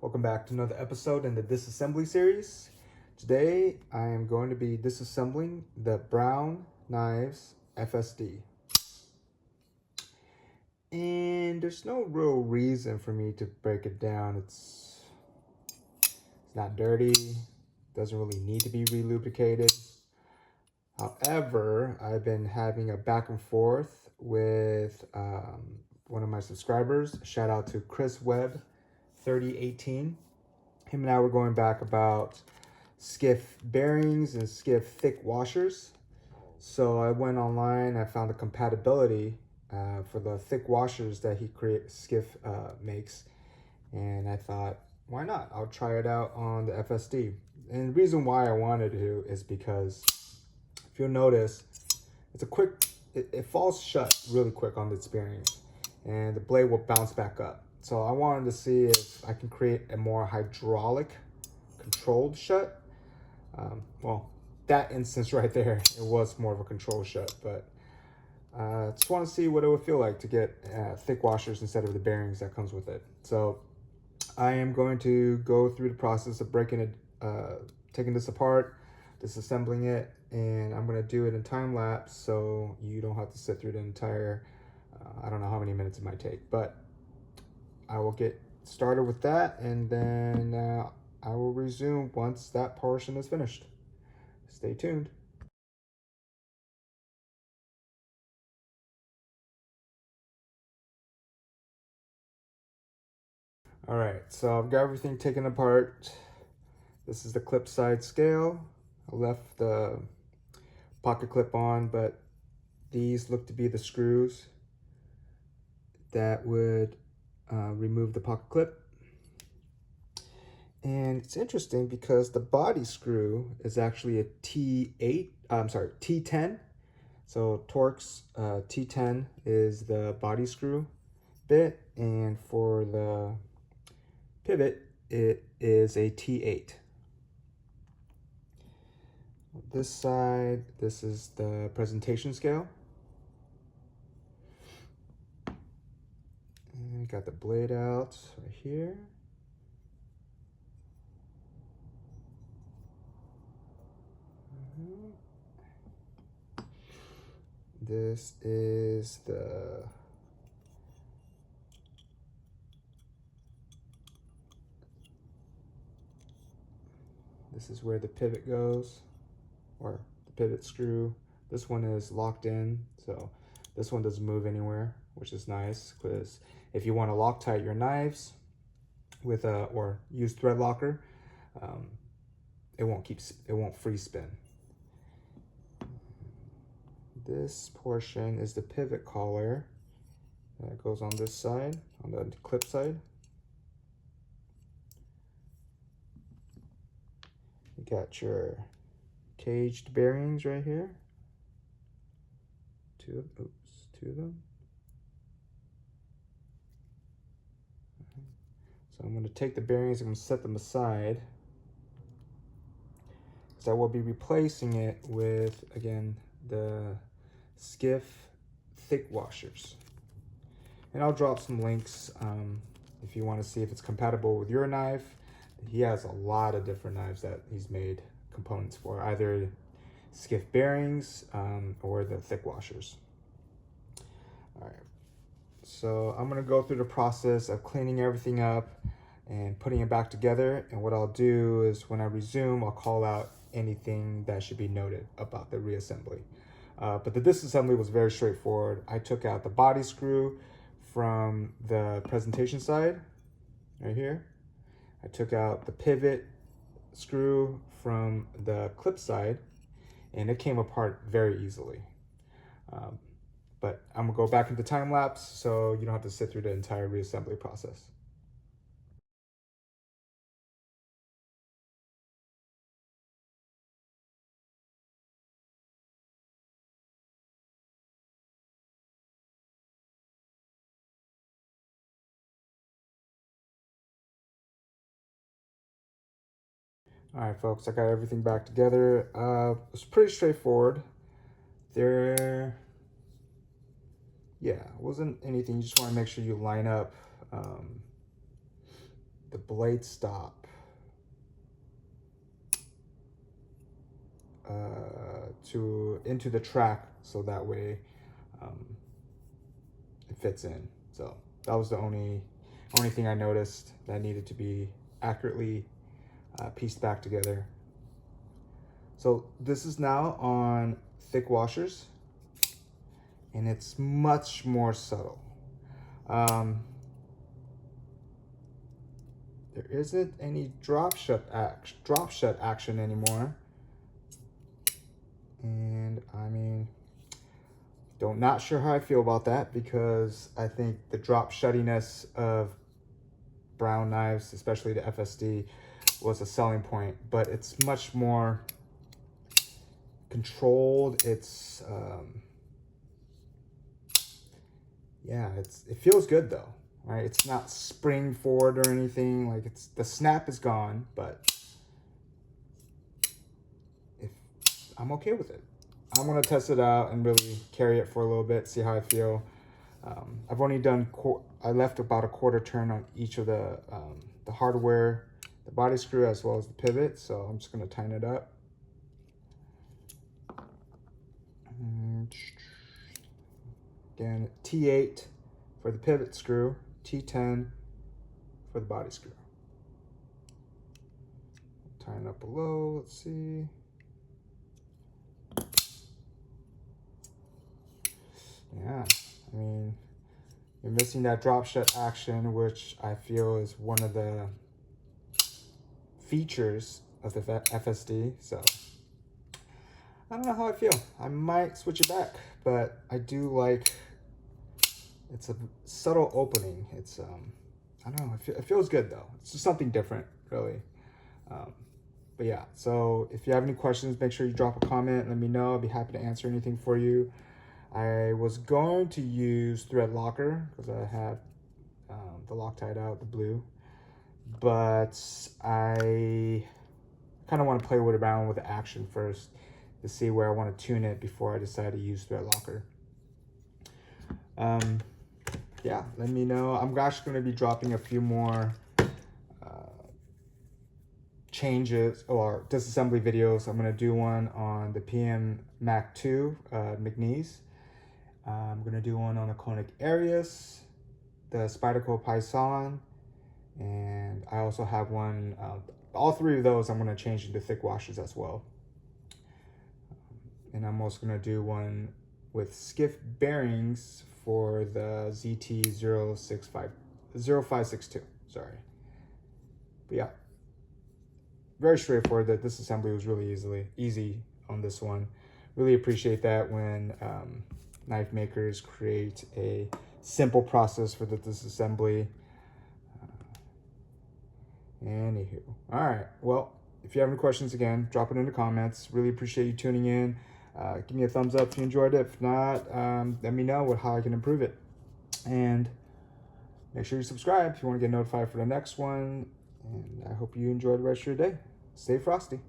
Welcome back to another episode in the Disassembly series. Today I am going to be disassembling the Brown Knives FSD. And there's no real reason for me to break it down. It's not dirty, doesn't really need to be relubricated. However, I've been having a back and forth with one of my subscribers. Shout out to Chris Webb 3018. Him and I were going back about Skiff bearings and Skiff Thick Washers. So I went online, I found the compatibility for the thick washers that Skiff makes. And I thought, why not? I'll try it out on the FSD. And the reason why I wanted to is because if you'll notice, it's a quick, it falls shut really quick on its bearings and the blade will bounce back up. So I wanted to see if I can create a more hydraulic controlled shut. Well, that instance right there, it was more of a controlled shut, but I just want to see what it would feel like to get thick washers instead of the bearings that comes with it. So I am going to go through the process of breaking it, taking this apart, disassembling it, and I'm going to do it in time lapse so you don't have to sit through the entire, I don't know how many minutes it might take, but I will get started with that, and then I will resume once that portion is finished. Stay tuned. All right, so I've got everything taken apart. This is the clip side scale. I left the pocket clip on, but these look to be the screws that would remove the pocket clip. And it's interesting because the body screw is actually a T10. So Torx T10 is the body screw bit, and for the pivot, it is a T8. This side, this is the presentation scale. And got the blade out right here. This is this is where the pivot goes, or the pivot screw. This one is locked in, so this one doesn't move anywhere, which is nice, because if you want to Loctite your knives with or use thread locker, it won't free spin. This portion is the pivot collar that goes on this side, on the clip side. You got your caged bearings right here. Two of them. So I'm going to take the bearings, I'm going to set them aside, because I will be replacing it with, again, the Skiff Thick Washers. And I'll drop some links if you want to see if it's compatible with your knife. He has a lot of different knives that he's made components for, either Skiff bearings or the thick washers. All right, so I'm gonna go through the process of cleaning everything up and putting it back together. And what I'll do is when I resume, I'll call out anything that should be noted about the reassembly. But the disassembly was very straightforward. I took out the body screw from the presentation side, right here. I took out the pivot screw from the clip side, and it came apart very easily. But I'm gonna go back into time lapse so you don't have to sit through the entire reassembly process. All right, folks, I got everything back together. It's pretty straightforward. Yeah, wasn't anything. You just want to make sure you line up the blade stop into the track, so that way it fits in. So that was the only thing I noticed that needed to be accurately pieced back together. So this is now on thick washers, and it's much more subtle. There isn't any drop shut action anymore. And I mean, not sure how I feel about that, because I think the drop shuttiness of brown knives, especially the FSD, was a selling point, but it's much more controlled. It's yeah, it feels good though, right? It's not spring forward or anything. Like, the snap is gone, but I'm okay with it. I'm gonna test it out and really carry it for a little bit, see how I feel. I've only done, I left about a quarter turn on each of the hardware, the body screw, as well as the pivot. So I'm just gonna tighten it up. Again, T8 for the pivot screw, T10 for the body screw. Tighten up below, let's see. Yeah, I mean, you're missing that drop shut action, which I feel is one of the features of the FSD. So I don't know how I feel. I might switch it back, but I do like, it's a subtle opening. It's I don't know, it feels good though. It's just something different, really. But yeah, so if you have any questions, make sure you drop a comment, let me know. I'll be happy to answer anything for you. I was going to use thread locker because I have the Loctite out, the blue, but I kind of want to play around with the action first to see where I want to tune it before I decide to use thread locker. Yeah, let me know. I'm actually going to be dropping a few more changes or disassembly videos. I'm going to do one on the PM Mac 2 McNeese. I'm going to do one on the Koenig Arius, the Spyderco Python, and I also have one, all three of those I'm going to change into thick washers as well. And I'm also going to do one with skiff bearings for the ZT0562, sorry. But yeah, very straightforward. That disassembly was really easy on this one. Really appreciate that when knife makers create a simple process for the disassembly. Anywho, all right, well, if you have any questions, again, drop it in the comments. Really appreciate you tuning in. Give me a thumbs up if you enjoyed it. If not, let me know how I can improve it. And make sure you subscribe if you want to get notified for the next one. And I hope you enjoy the rest of your day. Stay frosty.